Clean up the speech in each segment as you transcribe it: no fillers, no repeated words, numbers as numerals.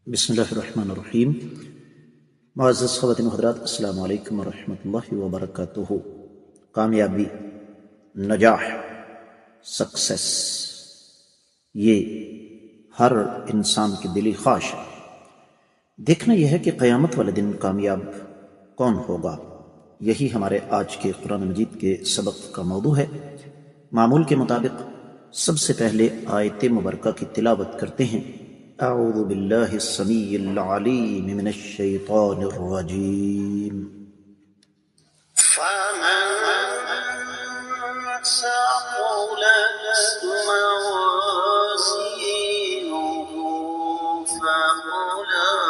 بسم اللہ الرحمن الرحیم۔ معزز خواتین و حضرات، السلام علیکم ورحمۃ اللہ وبرکاتہ۔ کامیابی، نجاح، سکسیس، یہ ہر انسان کی دلی خواہش ہے۔ دیکھنا یہ ہے کہ قیامت والے دن کامیاب کون ہوگا۔ یہی ہمارے آج کے قرآن مجید کے سبق کا موضوع ہے۔ معمول کے مطابق سب سے پہلے آیت مبارکہ کی تلاوت کرتے ہیں۔ اعوذ باللہ السمیع العلیم من الشیطان الرجیم۔ فمن ثقلت موازينه فأولئك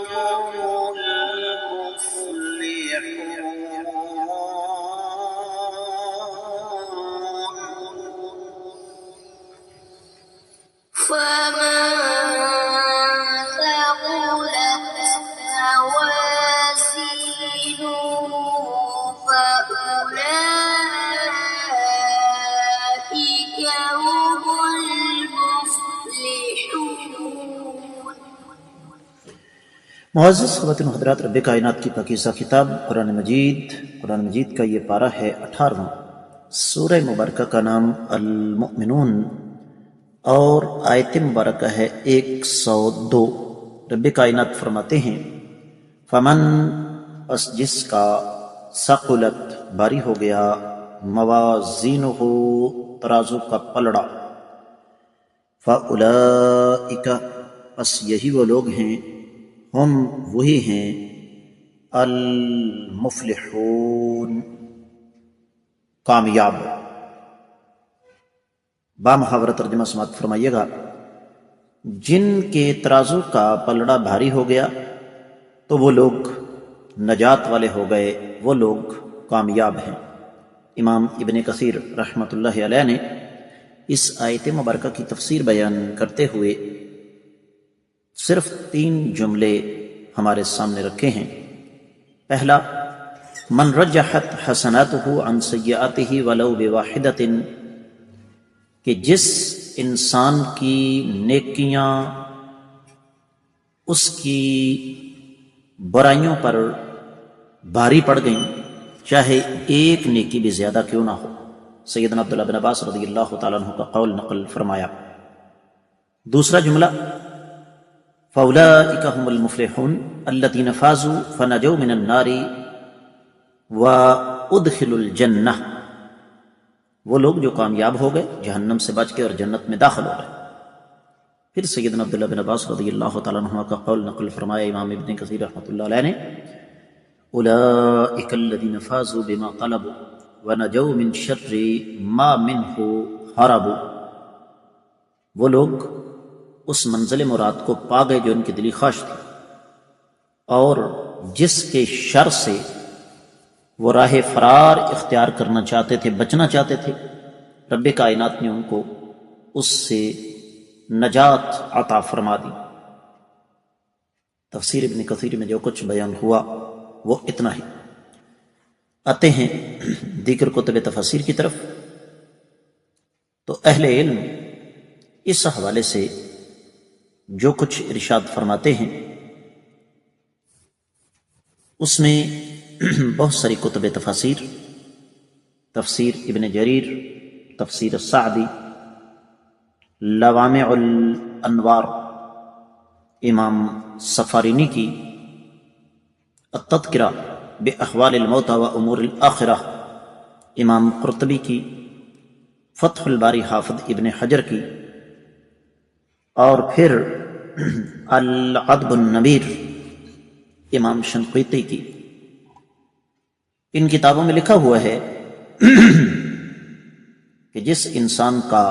هم معزز خواتین و حضرات، رب کائنات کی پاکیزہ کتاب قرآن مجید کا یہ پارہ ہے 18واں۔ سورہ مبارکہ کا نام المؤمنون اور آیت مبارکہ ہے 102۔ رب کائنات فرماتے ہیں، فمن، پس جس کا، ثقلت، بھاری ہو گیا، موازینہ، ترازو کا پلڑا، فاولئک، پس یہی وہ لوگ ہیں، ہم وہی ہیں، المفلحون، کامیاب۔ بامحاورہ ترجمہ سماعت فرمائیے گا۔ جن کے ترازو کا پلڑا بھاری ہو گیا تو وہ لوگ نجات والے ہو گئے، وہ لوگ کامیاب ہیں۔ امام ابن کثیر رحمۃ اللہ علیہ نے اس آیت مبارکہ کی تفسیر بیان کرتے ہوئے صرف 3 جملے ہمارے سامنے رکھے ہیں۔ پہلا، من رجحت حسناتہ عن سیئاتہ ولو بواحدۃ، کہ جس انسان کی نیکیاں اس کی برائیوں پر بھاری پڑ گئیں، چاہے ایک نیکی بھی زیادہ کیوں نہ ہو۔ سیدنا عبداللہ بن عباس رضی اللہ تعالیٰ عنہ کا قول نقل فرمایا۔ دوسرا جملہ، فَأُولَئِكَ هُمُ الْمُفْلِحُونَ الَّذِينَ فَازُوا فَنَجَوْا مِنَ النَّارِ وَأُدْخِلُوا الْجَنَّةَ، وہ لوگ جو کامیاب ہو گئے، جہنم سے بچ کے اور جنت میں داخل ہو گئے۔ پھر سیدنا عبداللہ بن عباس رضی اللہ تعالیٰ عنہ کا قول نقل فرمایا امام ابن کثیر رحمۃ اللہ علیہ نے، اولئک الذین فازوا بما طلبوا ونجوا من شر ما منہ ہربوا، وہ لوگ اس منزل مراد کو پا گئے جو ان کی دلی خواہش تھی، اور جس کے شر سے وہ راہ فرار اختیار کرنا چاہتے تھے، بچنا چاہتے تھے، رب کائنات نے ان کو اس سے نجات عطا فرما دی۔ تفسیر ابن کثیر میں جو کچھ بیان ہوا وہ اتنا ہی۔ آتے ہیں دیگر کتب تفسیر کی طرف، تو اہل علم اس حوالے سے جو کچھ ارشاد فرماتے ہیں اس میں بہت ساری کتب تفاسیر، تفسیر ابن جریر، تفسیر السعدی، لوامع الانوار امام سفارینی کی، التذکرہ باحوال الموتى وامور الاخرہ امام قرطبی کی، فتح الباری حافظ ابن حجر کی، اور پھر العذب النبیر امام شنقیطی کی۔ ان کتابوں میں لکھا ہوا ہے کہ جس انسان کا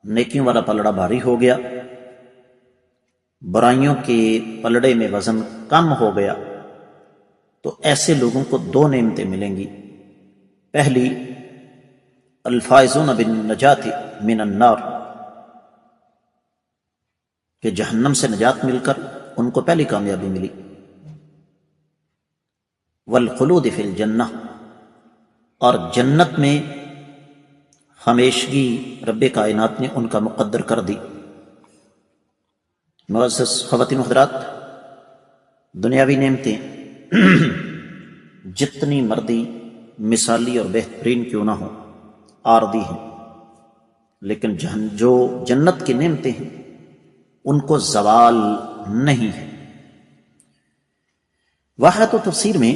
نیکیوں والا پلڑا بھاری ہو گیا، برائیوں کے پلڑے میں وزن کم ہو گیا، تو ایسے لوگوں کو 2 نعمتیں ملیں گی۔ پہلی، الفائزون بالنجات من النار، کہ جہنم سے نجات مل کر ان کو پہلی کامیابی ملی۔ والخلود فی الجنہ، اور جنت میں ہمیشگی رب کائنات نے ان کا مقدر کر دی۔ معزز خواتین و حضرات، دنیاوی نعمتیں جتنی مردی مثالی اور بہترین کیوں نہ ہوں، عارضی ہیں، لیکن جو جنت کی نعمتیں ہیں ان کو زوال نہیں ہے۔ واحد و تفسیر میں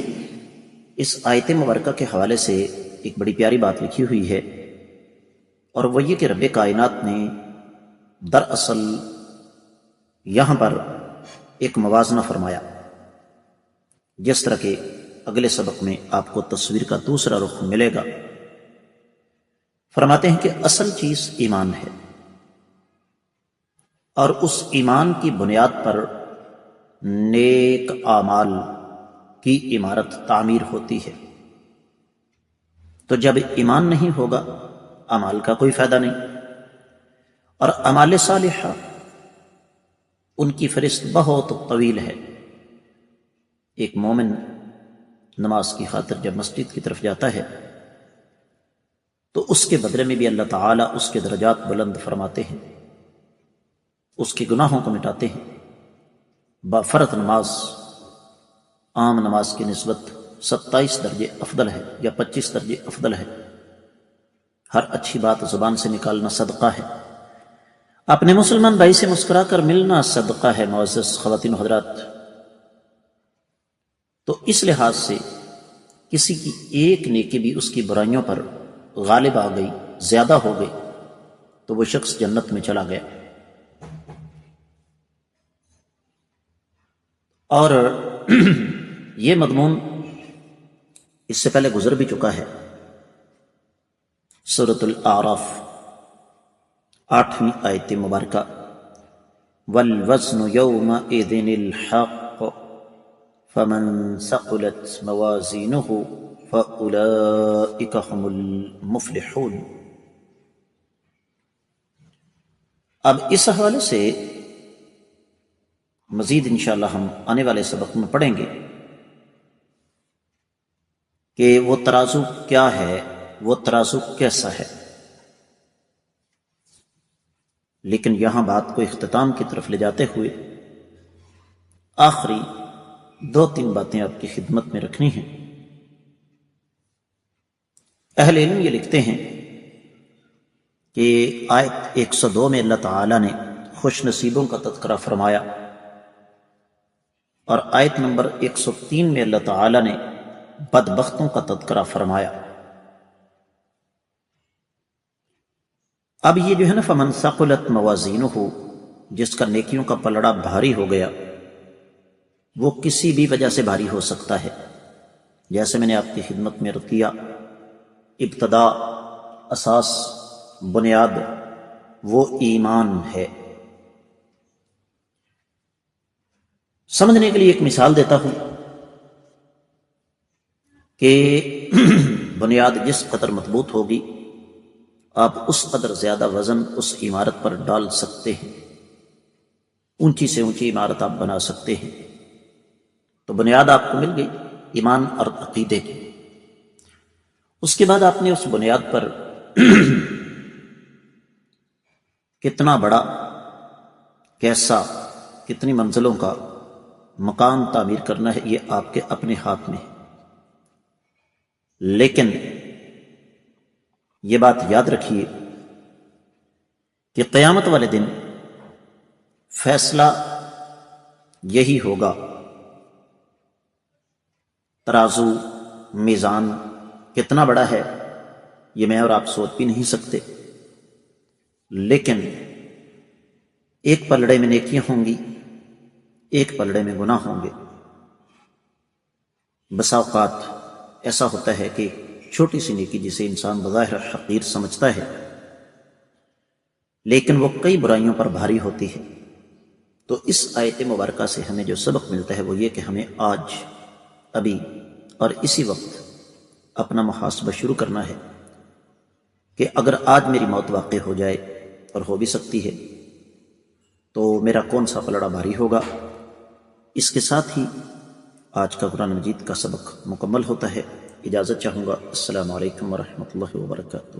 اس آیت مبارکہ کے حوالے سے ایک بڑی پیاری بات لکھی ہوئی ہے، اور وہ یہ کہ رب کائنات نے دراصل یہاں پر ایک موازنہ فرمایا، جس طرح کہ اگلے سبق میں آپ کو تصویر کا دوسرا رخ ملے گا۔ فرماتے ہیں کہ اصل چیز ایمان ہے، اور اس ایمان کی بنیاد پر نیک اعمال کی عمارت تعمیر ہوتی ہے۔ تو جب ایمان نہیں ہوگا، اعمال کا کوئی فائدہ نہیں، اور اعمال صالحہ ان کی فہرست بہت طویل ہے۔ ایک مومن نماز کی خاطر جب مسجد کی طرف جاتا ہے تو اس کے بدلے میں بھی اللہ تعالیٰ اس کے درجات بلند فرماتے ہیں، اس کے گناہوں کو مٹاتے ہیں۔ بافرض نماز عام نماز کی نسبت 27 درجے افضل ہے یا 25 درجے افضل ہے۔ ہر اچھی بات زبان سے نکالنا صدقہ ہے، اپنے مسلمان بھائی سے مسکرا کر ملنا صدقہ ہے۔ معزز خواتین و حضرات، تو اس لحاظ سے کسی کی ایک نیکی بھی اس کی برائیوں پر غالب آ گئی، زیادہ ہو گئی، تو وہ شخص جنت میں چلا گیا۔ اور یہ مضمون اس سے پہلے گزر بھی چکا ہے۔ سورۃ الاعراف 8ویں آیت مبارکہ، والوزن یومئذ الحق فمن ثقلت موازینہ فأولئک هم المفلحون۔ اب اس حوالے سے مزید انشاءاللہ ہم آنے والے سبق میں پڑھیں گے کہ وہ ترازو کیا ہے، وہ ترازو کیسا ہے۔ لیکن یہاں بات کو اختتام کی طرف لے جاتے ہوئے آخری 2-3 باتیں آپ کی خدمت میں رکھنی ہیں۔ اہل علم یہ لکھتے ہیں کہ آیت 102 میں اللہ تعالیٰ نے خوش نصیبوں کا تذکرہ فرمایا، اور آیت نمبر 103 میں اللہ تعالیٰ نے بدبختوں کا تذکرہ فرمایا۔ اب یہ جو ہے نا فمن ثقلت موازینہ، جس کا نیکیوں کا پلڑا بھاری ہو گیا، وہ کسی بھی وجہ سے بھاری ہو سکتا ہے۔ جیسے میں نے آپ کی خدمت میں عرض کیا، ابتدا، اساس، بنیاد وہ ایمان ہے۔ سمجھنے کے لیے ایک مثال دیتا ہوں کہ بنیاد جس قدر مضبوط ہوگی، آپ اس قدر زیادہ وزن اس عمارت پر ڈال سکتے ہیں، اونچی سے اونچی عمارت آپ بنا سکتے ہیں۔ تو بنیاد آپ کو مل گئی ایمان اور عقیدے کی۔ اس کے بعد آپ نے اس بنیاد پر کتنا بڑا، کیسا، کتنی منزلوں کا مکان تعمیر کرنا ہے، یہ آپ کے اپنے ہاتھ میں ہے۔ لیکن یہ بات یاد رکھیے کہ قیامت والے دن فیصلہ یہی ہوگا۔ ترازو، میزان کتنا بڑا ہے یہ میں اور آپ سوچ بھی نہیں سکتے، لیکن ایک پلڑے میں نیکیاں ہوں گی، ایک پلڑے میں گناہ ہوں گے۔ بسا اوقات ایسا ہوتا ہے کہ چھوٹی سی نیکی جسے انسان بظاہر حقیر سمجھتا ہے، لیکن وہ کئی برائیوں پر بھاری ہوتی ہے۔ تو اس آیت مبارکہ سے ہمیں جو سبق ملتا ہے وہ یہ کہ ہمیں آج، ابھی اور اسی وقت اپنا محاسبہ شروع کرنا ہے کہ اگر آج میری موت واقع ہو جائے، اور ہو بھی سکتی ہے، تو میرا کون سا پلڑا بھاری ہوگا۔ اس کے ساتھ ہی آج کا قرآن مجید کا سبق مکمل ہوتا ہے۔ اجازت چاہوں گا۔ السلام علیکم ورحمۃ اللہ وبرکاتہ۔